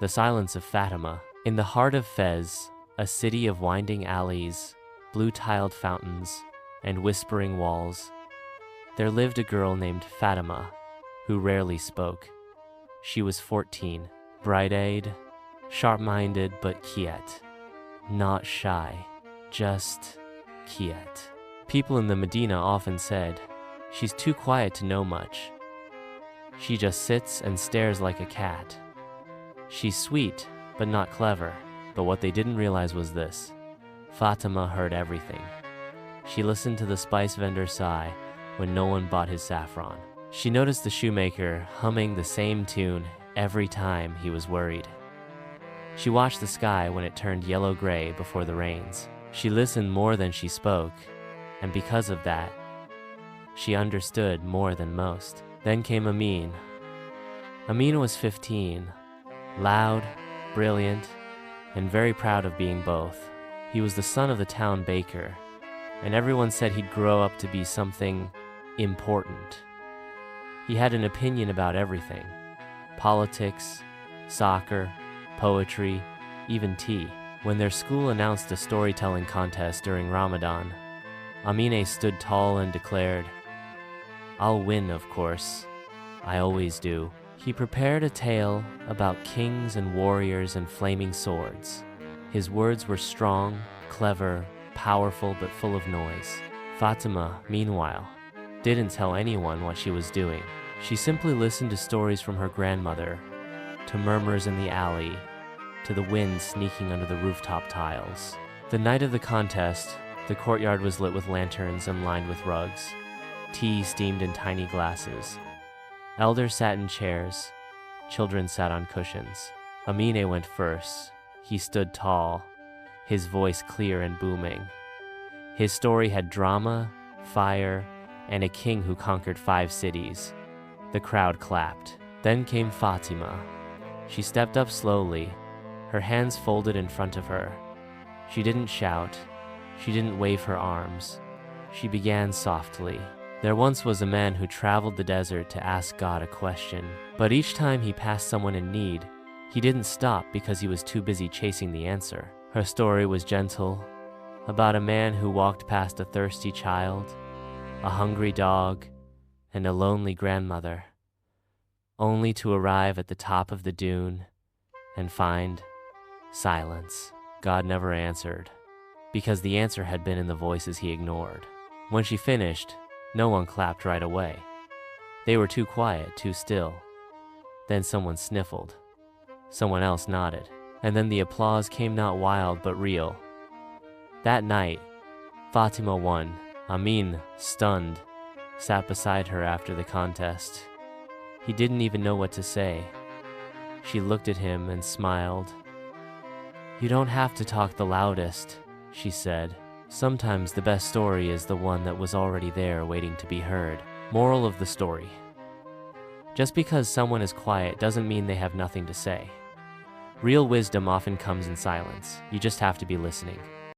The Silence of Fatima. In the heart of Fez, a city of winding alleys, blue-tiled fountains, and whispering walls, there lived a girl named Fatima, who rarely spoke. She was 14, bright-eyed, sharp-minded but quiet. Not shy, just quiet. People in the Medina often said, "She's too quiet to know much. She just sits and stares like a cat. She's sweet, but not clever." But what they didn't realize was this: Fatima heard everything. She listened to the spice vendor sigh when no one bought his saffron. She noticed the shoemaker humming the same tune every time he was worried. She watched the sky when it turned yellow-gray before the rains. She listened more than she spoke, and because of that, she understood more than most. Then came Amin. Amin was 15, loud, brilliant, and very proud of being both. He was the son of the town baker, and everyone said he'd grow up to be something important. He had an opinion about everything: politics, soccer, poetry, even tea. When their school announced a storytelling contest during Ramadan, Amine stood tall and declared, "I'll win, of course. I always do." He prepared a tale about kings and warriors and flaming swords. His words were strong, clever, powerful, but full of noise. Fatima, meanwhile, didn't tell anyone what she was doing. She simply listened to stories from her grandmother, to murmurs in the alley, to the wind sneaking under the rooftop tiles. The night of the contest, the courtyard was lit with lanterns and lined with rugs. Tea steamed in tiny glasses. Elders sat in chairs. Children sat on cushions. Amine went first. He stood tall, his voice clear and booming. His story had drama, fire, and a king who conquered 5 cities. The crowd clapped. Then came Fatima. She stepped up slowly, her hands folded in front of her. She didn't shout. She didn't wave her arms. She began softly. There once was a man who traveled the desert to ask God a question, but each time he passed someone in need, he didn't stop because he was too busy chasing the answer. Her story was gentle, about a man who walked past a thirsty child, a hungry dog, and a lonely grandmother, only to arrive at the top of the dune and find silence. God never answered, because the answer had been in the voices he ignored. When she finished, no one clapped right away. They were too quiet, too still. Then someone sniffled. Someone else nodded. And then the applause came, not wild but real. That night, Fatima won. Amin, stunned, sat beside her after the contest. He didn't even know what to say. She looked at him and smiled. "You don't have to talk the loudest," she said. "Sometimes the best story is the one that was already there waiting to be heard." Moral of the story: just because someone is quiet doesn't mean they have nothing to say. Real wisdom often comes in silence. You just have to be listening.